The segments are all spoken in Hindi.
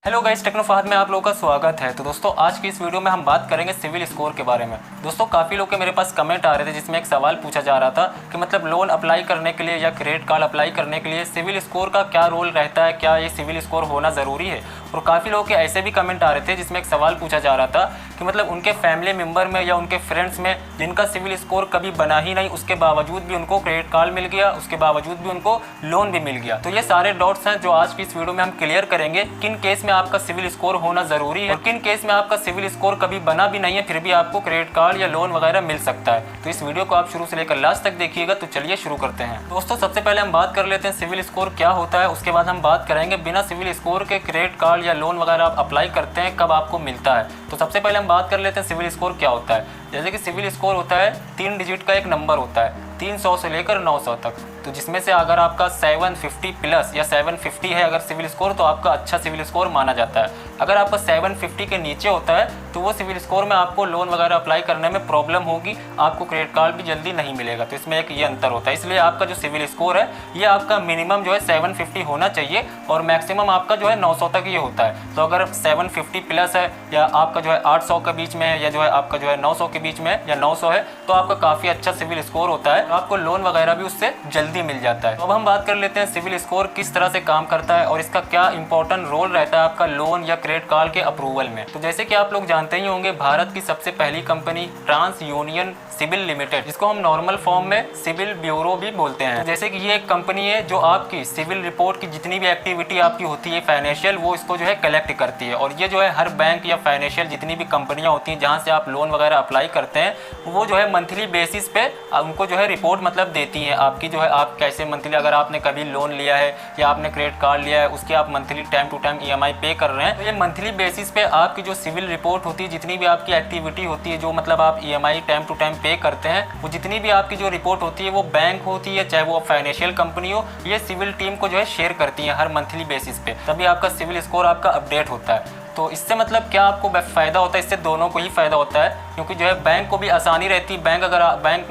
हेलो गाइस, टेक्नो फहद में आप लोगों का स्वागत है। तो दोस्तों, आज की इस वीडियो में हम बात करेंगे सिविल स्कोर के बारे में। दोस्तों, काफ़ी लोग के मेरे पास कमेंट आ रहे थे जिसमें एक सवाल पूछा जा रहा था कि मतलब लोन अप्लाई करने के लिए या क्रेडिट कार्ड अप्लाई करने के लिए सिविल स्कोर का क्या रोल रहता है, क्या ये सिविल स्कोर होना ज़रूरी है। और काफ़ी लोगों के ऐसे भी कमेंट आ रहे थे जिसमें एक सवाल पूछा जा रहा था कि मतलब उनके फैमिली मेम्बर में या उनके फ्रेंड्स में जिनका सिविल स्कोर कभी बना ही नहीं, उसके बावजूद भी उनको क्रेडिट कार्ड मिल गया, उसके बावजूद भी उनको लोन भी मिल गया। तो ये सारे डॉट्स हैं जो आज की इस वीडियो में हम क्लियर करेंगे। किन केस में आपका सिविल स्कोर होना जरूरी है और किन केस में आपका सिविल स्कोर कभी बना भी नहीं है फिर भी आपको क्रेडिट कार्ड या लोन वगैरह मिल सकता है। तो इस वीडियो को आप शुरू से लेकर लास्ट तक देखिएगा। तो चलिए शुरू करते हैं। दोस्तों, सबसे पहले हम बात कर लेते हैं सिविल स्कोर क्या होता है। उसके बाद हम बात करेंगे बिना सिविल स्कोर के क्रेडिट कार्ड या लोन वगैरह आप अप्लाई करते हैं कब आपको मिलता है। तो सबसे पहले हम बात कर लेते हैं सिविल स्कोर क्या होता है। जैसे कि सिविल स्कोर होता है 3 डिजिट का एक नंबर होता है, 300 से लेकर 900 तक। तो जिसमें से अगर आपका 750 प्लस या 750 है अगर सिविल स्कोर, तो आपका अच्छा सिविल स्कोर माना जाता है। अगर आपका 750 के नीचे होता है तो वो सिविल स्कोर में आपको लोन वगैरह अप्लाई करने में प्रॉब्लम होगी, आपको क्रेडिट कार्ड भी जल्दी नहीं मिलेगा। तो इसमें एक ये अंतर होता है। इसलिए आपका जो सिविल स्कोर है ये आपका मिनिमम जो है 750 होना चाहिए और मैक्सिमम आपका जो है 900 तक ये होता है। तो अगर 750 प्लस है या आपका जो है 800 के बीच में है या जो है आपका जो है 900 के बीच में या 900 है तो आपका काफ़ी अच्छा सिविल स्कोर होता है, आपको लोन वगैरह भी उससे जल्दी मिल जाता है। तो अब हम बात कर लेते हैं सिविल स्कोर किस तरह से काम करता है और इसका क्या इंपॉर्टेंट रोल रहता है आपका लोन या क्रेडिट कार्ड के अप्रूवल में। तो जैसे कि आप लोग जानते ही होंगे, भारत की सबसे पहली company TransUnion CIBIL limited, जिसको हम नॉर्मल फॉर्म में सिविल ब्यूरो भी बोलते हैं। तो जैसे कि ये एक कंपनी है जो आपकी सिविल रिपोर्ट की जितनी भी एक्टिविटी आपकी होती है फाइनेंशियल, वो इसको जो है कलेक्ट करती है। और ये जो है हर बैंक या फाइनेंशियल जितनी भी कंपनियां होती हैं जहां से आप लोन वगैरह अप्लाई करते हैं, वो जो है मंथली बेसिस पे उनको जो है रिपोर्ट मतलब देती है आपकी जो है आप कैसे मंथली, अगर आपने कभी लोन लिया है या आपने क्रेडिट कार्ड लिया है उसकी आप monthly time to time EMI pay कर रहे हैं, तो ये मंथली बेसिस पे आपकी जो सिविल रिपोर्ट होती है, जितनी भी आपकी एक्टिविटी होती है, जो मतलब आप EMI टाइम टू टाइम पे करते हैं, वो जितनी भी आपकी जो रिपोर्ट होती है वो बैंक होती है चाहे वो फाइनेंशियल कंपनी हो, ये सिविल टीम को जो है शेयर करती है हर मंथली बेसिस पे, तभी आपका सिविल स्कोर आपका अपडेट होता है। तो इससे मतलब क्या आपको फ़ायदा होता है, इससे दोनों को ही फ़ायदा होता है क्योंकि जो है बैंक को भी आसानी रहती है। बैंक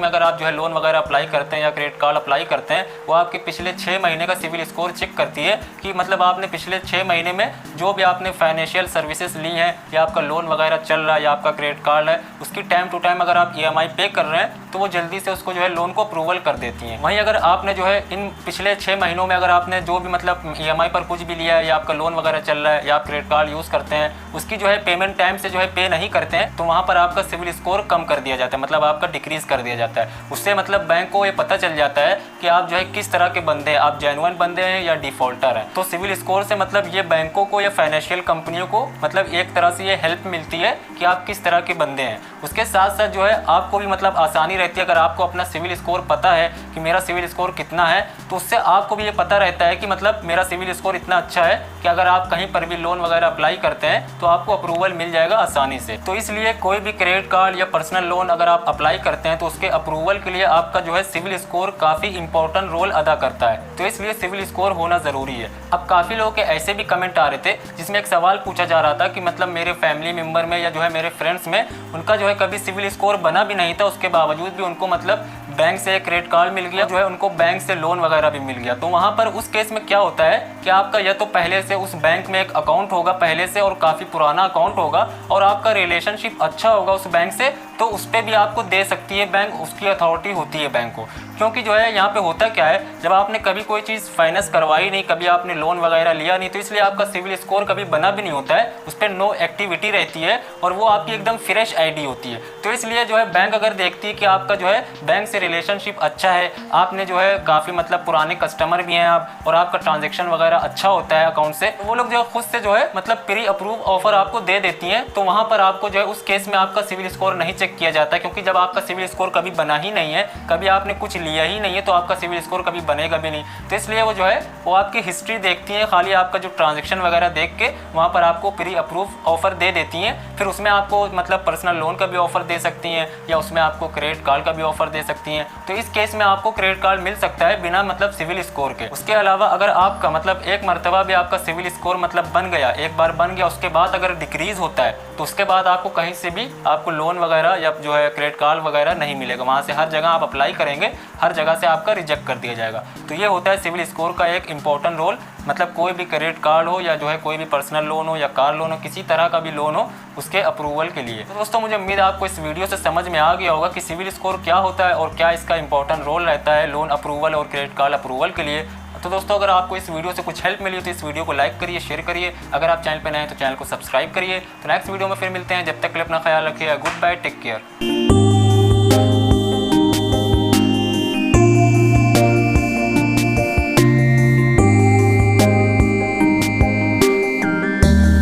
में अगर आप जो है लोन वगैरह अप्लाई करते हैं या क्रेडिट कार्ड अप्लाई करते हैं, वो आपके पिछले 6 महीने का सिविल स्कोर चेक करती है कि मतलब आपने पिछले 6 महीने में जो भी आपने फाइनेंशियल सर्विसेज ली हैं या आपका लोन वगैरह चल रहा है या आपका क्रेडिट कार्ड है, उसकी टाइम टू टाइम अगर आप EMI पे कर रहे हैं तो वो जल्दी से उसको जो है लोन को अप्रूवल कर देती हैं। वहीं अगर आपने जो है इन पिछले 6 महीनों में अगर आपने जो भी मतलब EMI पर कुछ भी लिया है या आपका लोन वगैरह चल रहा है या आप क्रेडिट कार्ड यूज़ करते हैं, उसकी जो है पेमेंट टाइम से जो है पे नहीं करते हैं, तो वहाँ पर आपका सिविल स्कोर कम कर दिया जाता है, मतलब आपका डिक्रीज कर दिया जाता है। उससे मतलब बैंक को ये पता चल जाता है कि आप जो है किस तरह के बंदे हैं, आप जेन्युइन बंदे हैं या डिफॉल्टर हैं। तो सिविल स्कोर से मतलब ये बैंकों को या फाइनेंशियल कंपनियों को मतलब एक तरह से ये हेल्प मिलती है कि आप किस तरह के बंदे हैं। उसके साथ साथ जो है आपको भी मतलब आसानी रहती है, अगर आपको अपना सिविल स्कोर पता है कि मेरा सिविल स्कोर कितना है, तो उससे आपको भी ये पता रहता है कि मतलब मेरा सिविल स्कोर इतना अच्छा है कि अगर आप कहीं पर भी लोन वगैरह अप्लाई करते हैं तो आपको अप्रूवल मिल जाएगा आसानी से। तो इसलिए कोई भी क्रेडिट कार्ड या पर्सनल लोन अगर आप अप्लाई करते हैं तो उसके अप्रूवल के लिए आपका जो है सिविल स्कोर काफ़ी इंपॉर्टेंट रोल अदा करता है। तो इसलिए सिविल स्कोर होना ज़रूरी है। अब काफ़ी लोगों के ऐसे भी कमेंट आ रहे थे जिसमें एक सवाल पूछा जा रहा था कि मतलब मेरे फैमिली मेम्बर में या जो है मेरे फ्रेंड्स में उनका जो है कभी सिविल स्कोर बना भी नहीं था, उसके बावजूद भी उनको मतलब बैंक से क्रेडिट कार्ड मिल गया, जो है उनको बैंक से लोन वगैरह भी मिल गया। तो वहाँ पर उस केस में क्या होता है कि आपका या तो पहले से उस बैंक में एक अकाउंट होगा पहले से और काफ़ी पुराना अकाउंट होगा और आपका रिलेशनशिप अच्छा होगा उस बैंक से, तो उस पर भी आपको दे सकती है बैंक, उसकी अथॉरिटी होती है बैंक को। क्योंकि जो है यहाँ पे होता क्या है, जब आपने कभी कोई चीज़ फाइनेंस करवाई नहीं, कभी आपने लोन वगैरह लिया नहीं, तो इसलिए आपका सिविल स्कोर कभी बना भी नहीं होता है, उस पर नो एक्टिविटी रहती है और वो आपकी एकदम फ्रेश ID होती है। तो इसलिए जो है बैंक अगर देखती है कि आपका जो है बैंक से रिलेशनशिप अच्छा है, आपने जो है काफ़ी मतलब पुराने कस्टमर भी हैं आप और आपका ट्रांजेक्शन वगैरह अच्छा होता है अकाउंट से, तो वो लोग जो है खुद से जो है मतलब प्री अप्रूव ऑफर आपको दे देती हैं। तो वहाँ पर आपको जो है उस केस में आपका सिविल स्कोर नहीं चेक किया जाता है, क्योंकि जब आपका सिविल स्कोर कभी बना ही नहीं है, कभी आपने कुछ लिया ही नहीं है, तो आपका सिविल स्कोर कभी बनेगा भी नहीं। तो इसलिए वो जो है वो आपकी हिस्ट्री देखती है, खाली आपका जो ट्रांजेक्शन वगैरह देख के वहाँ पर आपको प्री अप्रूव ऑफर दे देती हैं। फिर उसमें आपको मतलब पर्सनल लोन का भी ऑफर दे सकती हैं या उसमें आपको क्रेडिट कार्ड का भी ऑफर दे सकती हैं। तो इस केस में आपको क्रेडिट कार्ड मिल सकता है बिना मतलब सिविल स्कोर के। उसके अलावा अगर आपका मतलब एक मरतबा भी आपका सिविल स्कोर मतलब बन गया, एक बार बन गया, उसके बाद अगर डिक्रीज होता है तो उसके बाद आपको कहीं से भी आपको लोन वगैरह या जो है क्रेडिट कार्ड वगैरह नहीं मिलेगा। वहाँ से हर जगह आप अप्लाई करेंगे हर जगह से आपका रिजेक्ट कर दिया जाएगा। तो ये होता है सिविल स्कोर का एक इंपॉर्टेंट रोल, मतलब कोई भी क्रेडिट कार्ड हो या जो है कोई भी पर्सनल लोन हो या कार लोन हो, किसी तरह का भी लोन हो उसके अप्रूवल के लिए। तो दोस्तों मुझे उम्मीद है आपको इस वीडियो से समझ में आ गया होगा कि सिविल स्कोर क्या होता है और क्या इसका इंपॉर्टेंट रोल रहता है लोन अप्रूवल और क्रेडिट कार्ड अप्रूवल के लिए। तो दोस्तों अगर आपको इस वीडियो से कुछ हेल्प मिली तो इस वीडियो को लाइक करिए, शेयर करिए। अगर आप चैनल पर नए हैं तो चैनल को सब्सक्राइब करिए। तो नेक्स्ट वीडियो में फिर मिलते हैं, जब तक के लिए अपना ख्याल रखिए। Good bye, take care.